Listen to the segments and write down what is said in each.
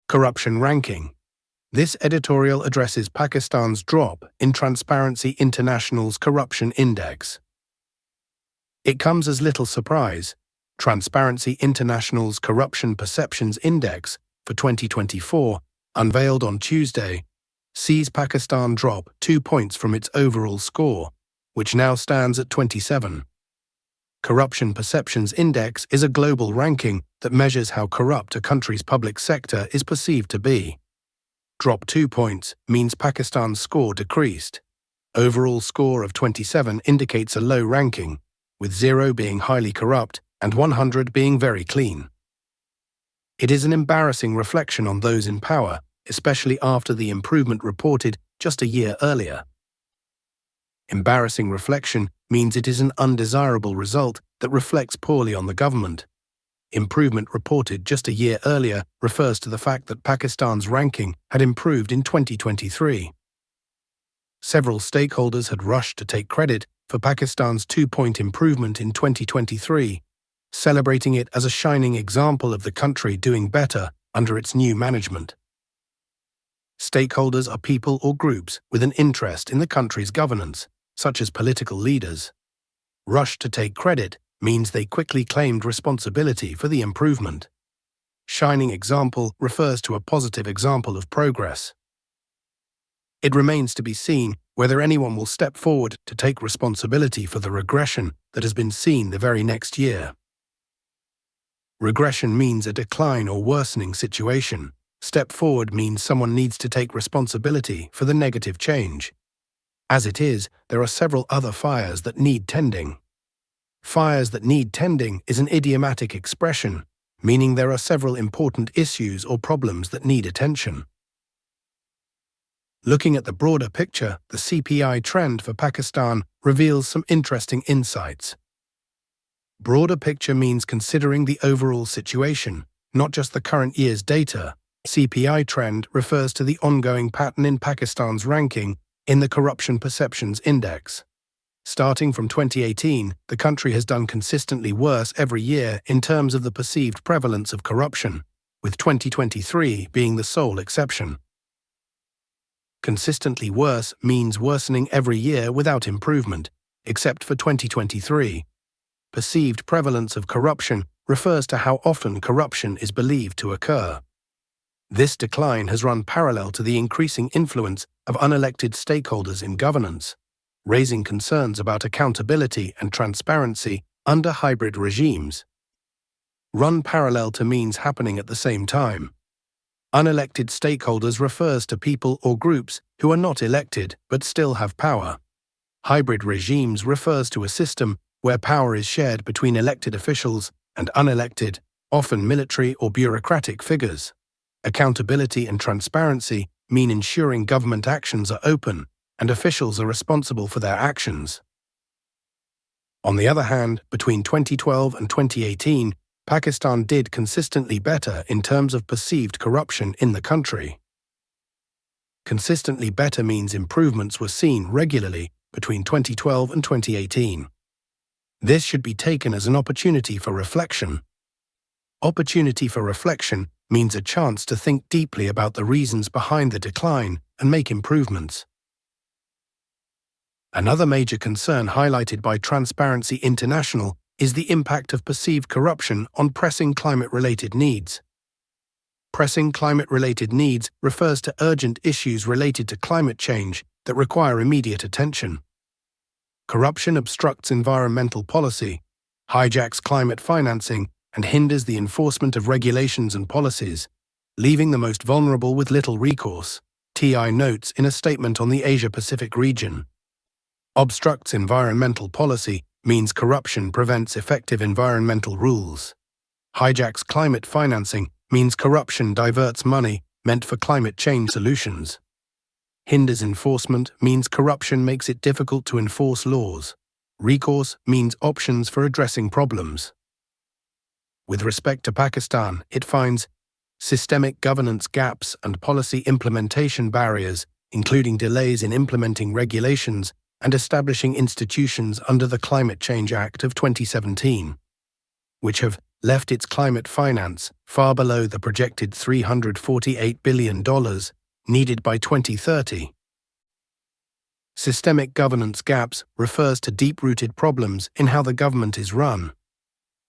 Corruption ranking. This editorial addresses Pakistan's drop in Transparency International's corruption index. It comes as little surprise. Transparency International's Corruption Perceptions Index for 2024, unveiled on Tuesday, sees Pakistan drop 2 points from its overall score, which now stands at 27. Corruption Perceptions Index is a global ranking that measures how corrupt a country's public sector is perceived to be. Drop 2 points means Pakistan's score decreased. Overall score of 27 indicates a low ranking, with 0 being highly corrupt and 100 being very clean. It is an embarrassing reflection on those in power, especially after the improvement reported just a year earlier. Embarrassing reflection means it is an undesirable result that reflects poorly on the government. Improvement reported just a year earlier refers to the fact that Pakistan's ranking had improved in 2023. Several stakeholders had rushed to take credit for Pakistan's 2-point improvement in 2023, celebrating it as a shining example of the country doing better under its new management. Stakeholders are people or groups with an interest in the country's governance, such as political leaders. Rush to take credit means they quickly claimed responsibility for the improvement. Shining example refers to a positive example of progress. It remains to be seen whether anyone will step forward to take responsibility for the regression that has been seen the very next year. Regression means a decline or worsening situation. Step forward means someone needs to take responsibility for the negative change. As it is, there are several other fires that need tending. Fires that need tending is an idiomatic expression, meaning there are several important issues or problems that need attention. Looking at the broader picture, the CPI trend for Pakistan reveals some interesting insights. Broader picture means considering the overall situation, not just the current year's data. CPI trend refers to the ongoing pattern in Pakistan's ranking in the Corruption Perceptions Index. Starting from 2018, the country has done consistently worse every year in terms of the perceived prevalence of corruption, with 2023 being the sole exception. Consistently worse means worsening every year without improvement, except for 2023. Perceived prevalence of corruption refers to how often corruption is believed to occur. This decline has run parallel to the increasing influence of unelected stakeholders in governance, raising concerns about accountability and transparency under hybrid regimes. Run parallel to means happening at the same time. Unelected stakeholders refers to people or groups who are not elected but still have power. Hybrid regimes refers to a system where power is shared between elected officials and unelected, often military or bureaucratic figures. Accountability and transparency mean ensuring government actions are open and officials are responsible for their actions. On the other hand, between 2012 and 2018, Pakistan did consistently better in terms of perceived corruption in the country. Consistently better means improvements were seen regularly between 2012 and 2018. This should be taken as an opportunity for reflection. Opportunity for reflection means a chance to think deeply about the reasons behind the decline and make improvements. Another major concern highlighted by Transparency International is the impact of perceived corruption on pressing climate-related needs. Pressing climate-related needs refers to urgent issues related to climate change that require immediate attention. Corruption obstructs environmental policy, hijacks climate financing, and hinders the enforcement of regulations and policies, leaving the most vulnerable with little recourse, TI notes in a statement on the Asia-Pacific region. Obstructs environmental policy means corruption prevents effective environmental rules. Hijacks climate financing means corruption diverts money meant for climate change solutions. Hinders enforcement means corruption makes it difficult to enforce laws. Recourse means options for addressing problems. With respect to Pakistan, it finds systemic governance gaps and policy implementation barriers, including delays in implementing regulations and establishing institutions under the Climate Change Act of 2017, which have left its climate finance far below the projected $348 billion needed by 2030. Systemic governance gaps refers to deep-rooted problems in how the government is run.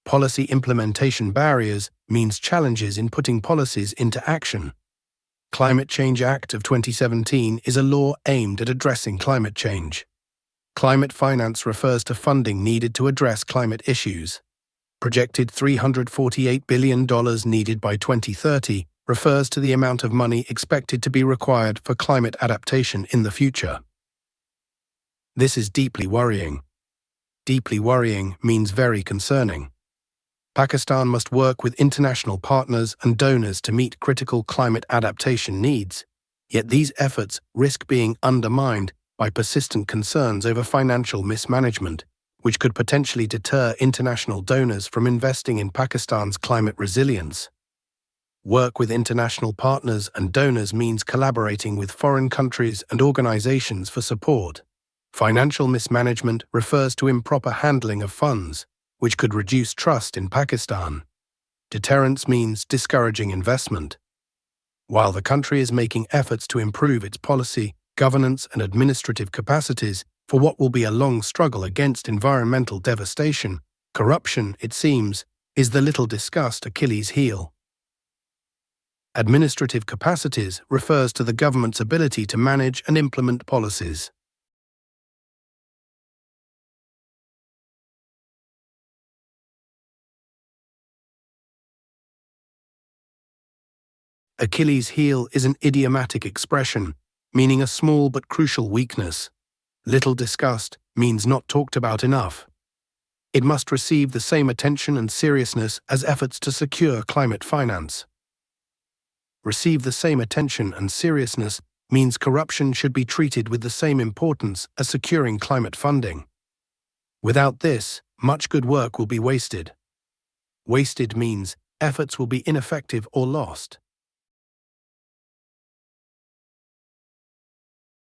Policy implementation barriers means challenges in putting policies into action. Climate Change Act of 2017 is a law aimed at addressing climate change. Climate finance refers to funding needed to address climate issues. Projected $348 billion needed by 2030 refers to the amount of money expected to be required for climate adaptation in the future. This is deeply worrying. Deeply worrying means very concerning. Pakistan must work with international partners and donors to meet critical climate adaptation needs, yet these efforts risk being undermined by persistent concerns over financial mismanagement, which could potentially deter international donors from investing in Pakistan's climate resilience. Work with international partners and donors means collaborating with foreign countries and organizations for support. Financial mismanagement refers to improper handling of funds, which could reduce trust in Pakistan. Deterrence means discouraging investment. While the country is making efforts to improve its policy, governance, and administrative capacities for what will be a long struggle against environmental devastation, corruption, it seems, is the little discussed Achilles heel. Administrative capacities refers to the government's ability to manage and implement policies. Achilles heel is an idiomatic expression, meaning a small but crucial weakness. Little discussed means not talked about enough. It must receive the same attention and seriousness as efforts to secure climate finance. Receive the same attention and seriousness means corruption should be treated with the same importance as securing climate funding. Without this, much good work will be wasted. Wasted means efforts will be ineffective or lost.